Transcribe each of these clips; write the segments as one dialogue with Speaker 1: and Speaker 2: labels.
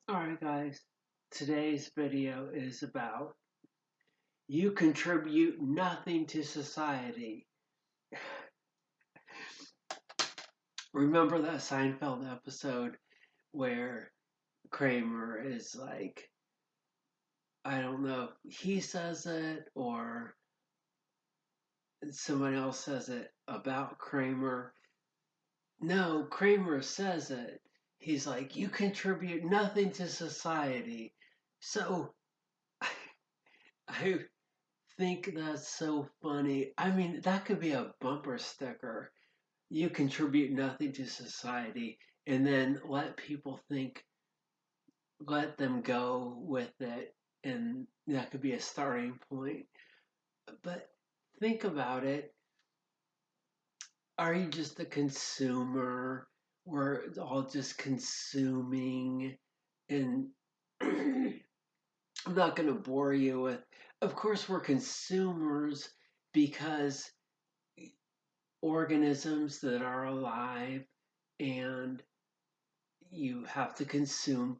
Speaker 1: Alright guys, today's video is about you contribute nothing to society. Remember that Seinfeld episode where Kramer is like, I don't know, he says it or someone else says it about Kramer. No, Kramer says it. He's like, you contribute nothing to society. So I think that's so funny. I mean, that could be a bumper sticker. You contribute nothing to society, and then let people think, let them go with it, and that could be a starting point. But think about it. Are you just a consumer? We're all just consuming, and I'm not going to bore you with. Of course, we're consumers because organisms that are alive and you have to consume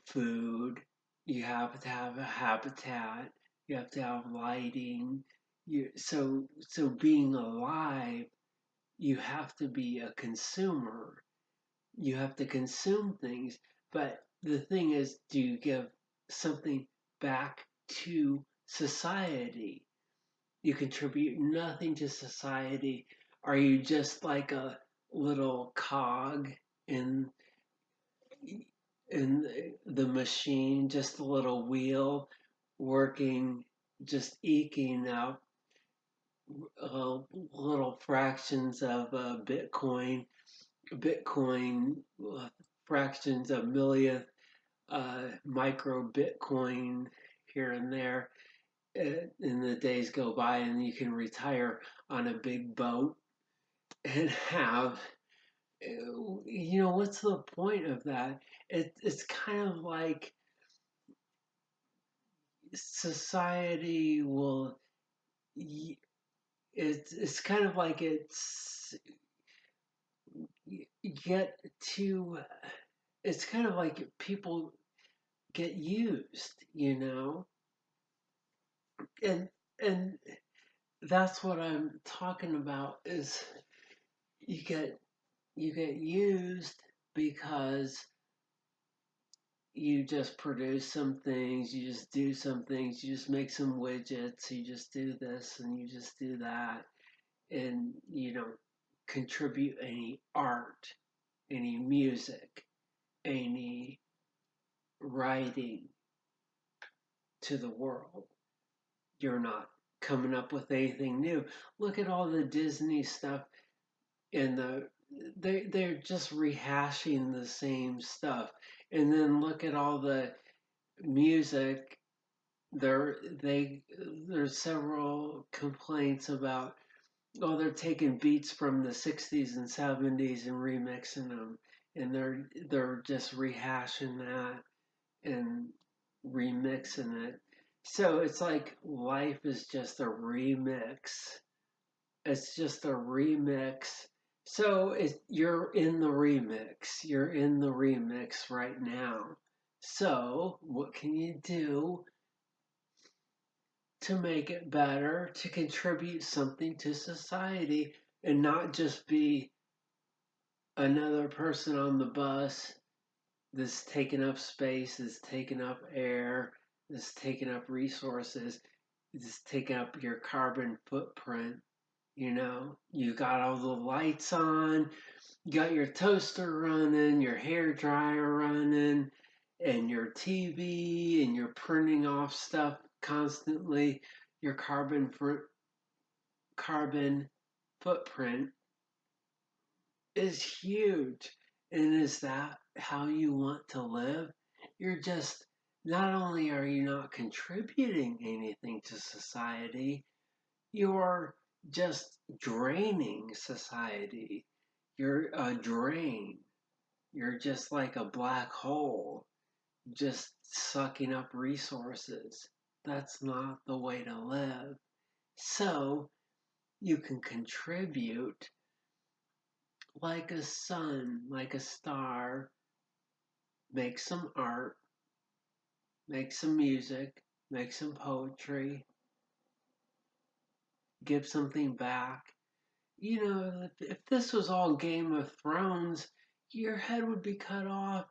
Speaker 1: food, you have to have a habitat, you have to have lighting. So being alive, you have to be a consumer. You have to consume things, but the thing is, do you give something back to society? You contribute nothing to society. Are you just like a little cog in the machine, just a little wheel working, just eking out little fractions of Bitcoin, fractions of millionth micro Bitcoin here and there, and the days go by and you can retire on a big boat and have, what's the point of that? It's kind of like society will, it's kind of like get to, it's kind of like people get used, and and that's what I'm talking about is you get you get used because you just produce some things, you just do some things, you just make some widgets, you just do this and you just do that, and you don't contribute any art, any music, any writing to the world. You're not coming up with anything new. Look at all the Disney stuff and they're just rehashing the same stuff. And then look at all the music. They there's several complaints about, oh, they're taking beats from the 60s and 70s and remixing them, and they're just rehashing that and remixing it. So it's like life is just a remix. It's just a remix. So you're in the remix. You're in the remix right now. So what can you do to make it better, to contribute something to society, and not just be another person on the bus that's taking up space, that's taking up air, that's taking up resources, that's taking up your carbon footprint. You got all the lights on, you got your toaster running, your hair dryer running, and your TV, and you're printing off stuff constantly. Your carbon footprint is huge. And is that how you want to live? You're just, not only are you not contributing anything to society, you're just draining society. You're a drain. You're just like a black hole, just sucking up resources. That's not the way to live. So you can contribute like a sun, like a star, make some art, make some music, make some poetry, give something back. If this was all Game of Thrones, your head would be cut off.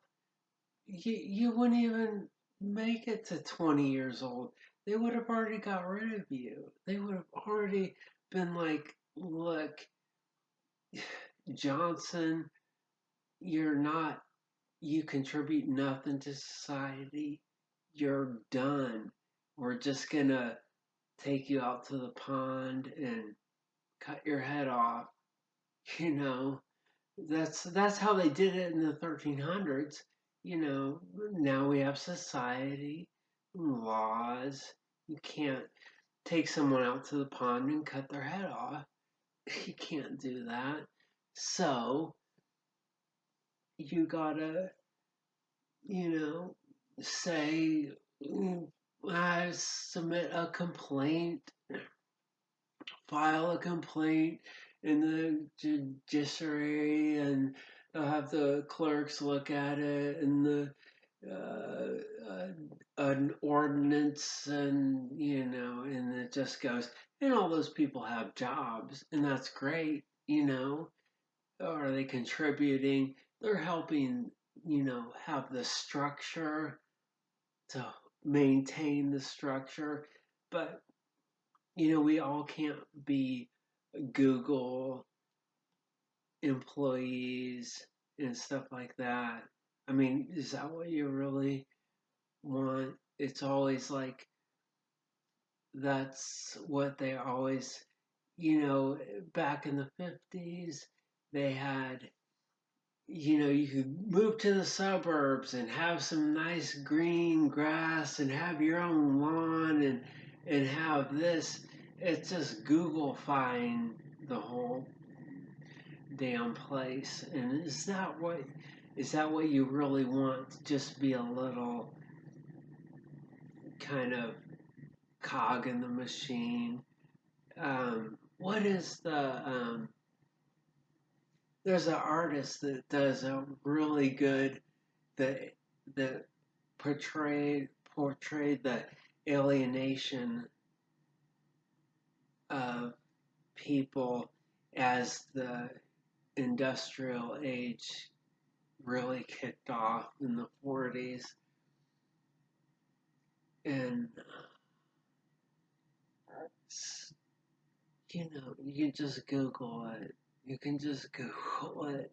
Speaker 1: You wouldn't even make it to 20 years old. They would have already got rid of you. They would have already been like, look, Johnson, you're not, you contribute nothing to society. You're done. We're just gonna take you out to the pond and cut your head off. You know, that's how they did it in the 1300s. Now we have society, laws. You can't take someone out to the pond and cut their head off. You can't do that. So you gotta, you know, say, I submit a complaint, file a complaint in the judiciary, and they'll have the clerks look at it, and an ordinance, and it just goes. And all those people have jobs, and that's great. Are they contributing? They're helping. Have the structure to maintain the structure, but we all can't be Google employees and stuff like that. I mean, is that what you really want? It's always like that's what they always, back in the 50s, they had, you could move to the suburbs and have some nice green grass and have your own lawn and have this. It's just Googlefying the whole damn place. And is that what you really want? To just be a little kind of cog in the machine. What is there's an artist that does a really good that that portrayed the alienation of people as the industrial age really kicked off in the 40s. And you can just Google it. You can just Google it.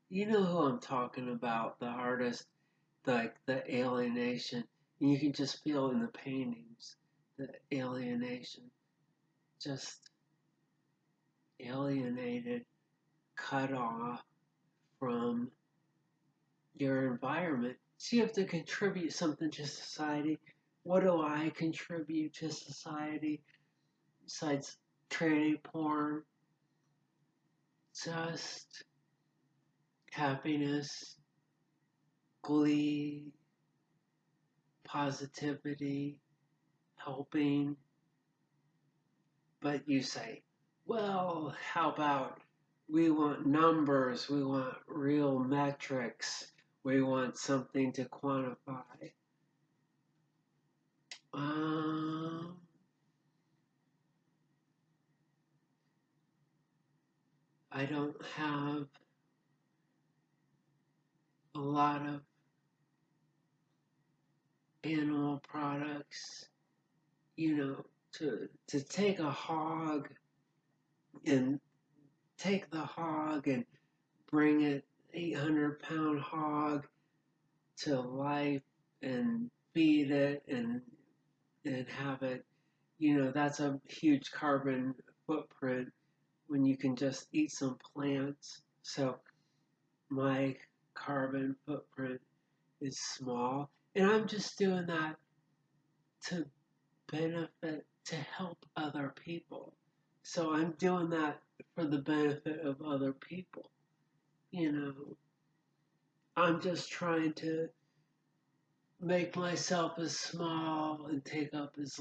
Speaker 1: You know who I'm talking about, the artist, like the alienation. You can just feel in the paintings the alienation. Just alienated, cut off from your environment. So you have to contribute something to society. What do I contribute to society besides tranny porn? Just happiness, glee, positivity, helping. But you say, well, how about we want numbers, we want real metrics, we want something to quantify. Um, I don't have a lot of animal products, to take a hog and take the hog and bring it 800-pound hog to life and feed it and have it, that's a huge carbon footprint when you can just eat some plants. So my carbon footprint is small, and I'm just doing that to benefit, to help other people. So I'm doing that for the benefit of other people. You know, I'm just trying to make myself as small and take up as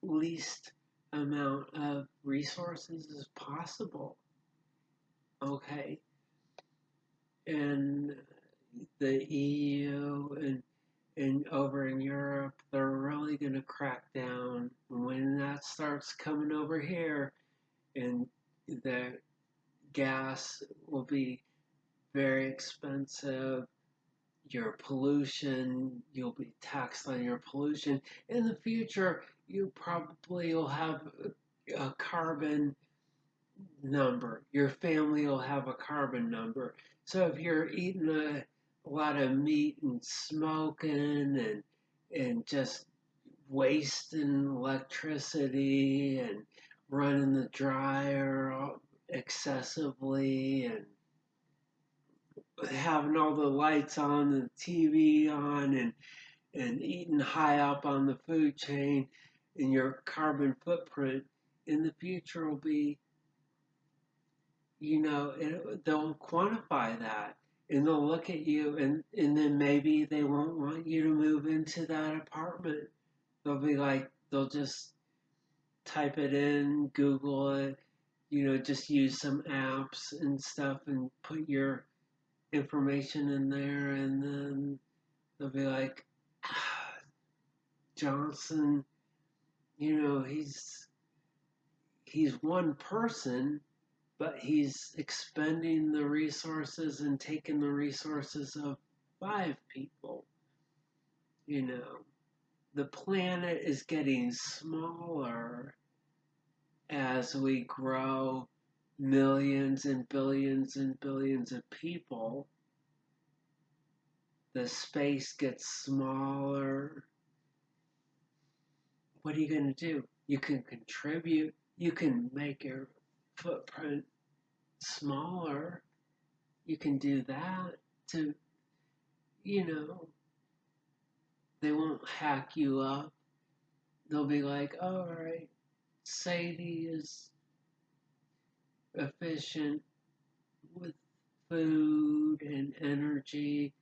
Speaker 1: least amount of resources as possible. Okay. And the EU and over in Europe, they're really going to crack down when that starts coming over here, and the gas will be very expensive. Your pollution, you'll be taxed on your pollution. In the future, you probably will have a carbon number. Your family will have a carbon number. So if you're eating a lot of meat and smoking and just wasting electricity and running the dryer excessively and having all the lights on and the TV on and eating high up on the food chain, and your carbon footprint in the future will be, they'll quantify that and they'll look at you, and then maybe they won't want you to move into that apartment. They'll be like, they'll just type it in, Google it, just use some apps and stuff and put your information in there, and then they'll be like, ah, Johnson, he's one person, but he's expending the resources and taking the resources of 5 people. You know, the planet is getting smaller as we grow millions and billions of people. The space gets smaller. What are you going to do? You can contribute, you can make your footprint smaller. You can do that to, you know, they won't hack you up. They'll be like, all right, Sadie is efficient with food and energy.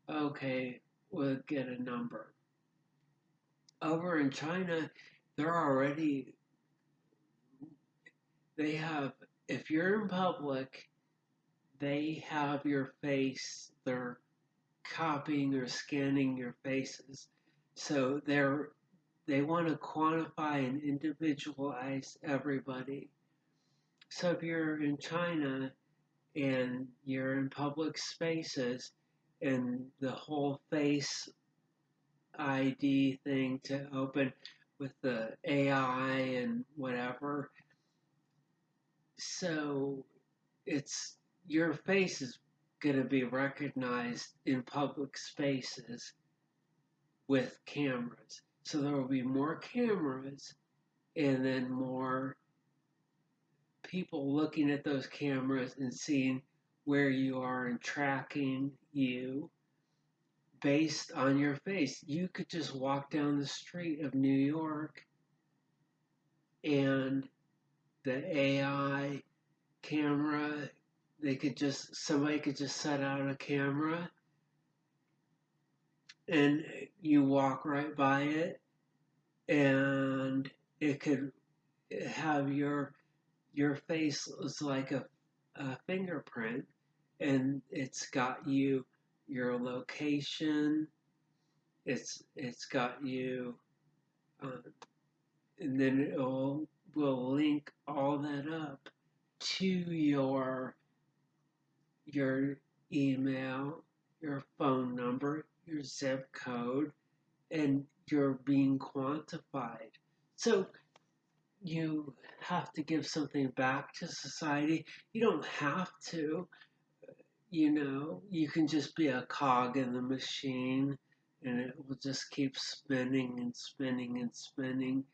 Speaker 1: Okay, we'll get a number. Over in China, they're already, they have, if you're in public, they have your face, they're copying or scanning your faces. So they want to quantify and individualize everybody. So if you're in China and you're in public spaces and the whole face ID thing to open with the AI and whatever, so it's your face is going to be recognized in public spaces with cameras. So there will be more cameras and then more people looking at those cameras and seeing where you are and tracking you based on your face. You could just walk down the street of New York and the AI camera, somebody could just set out a camera and you walk right by it and it could have your face is like a fingerprint, and it's got your location, it's got you, uh, and then will link all that up to your email, your phone number, your zip code, and you're being quantified. So you have to give something back to society. You don't have to, you can just be a cog in the machine and it will just keep spinning and spinning and spinning.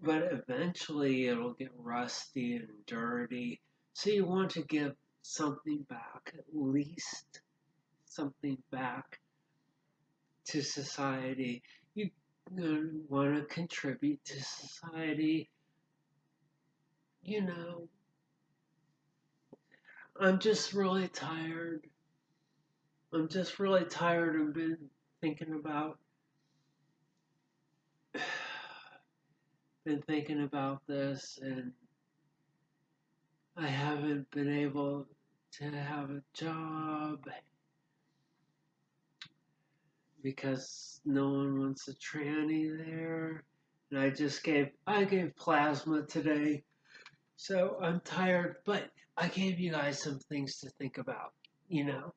Speaker 1: But eventually it'll get rusty and dirty. So you want to give something back, at least something back to society. You want to contribute to society. You know, I'm just really tired. I'm just really tired of been thinking about been thinking about this, and I haven't been able to have a job, because no one wants a tranny there. And I gave plasma today, so I'm tired, but I gave you guys some things to think about, you know.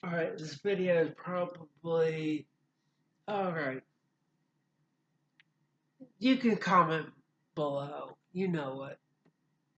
Speaker 1: Alright, this video is probably alright. You can comment below. You know what.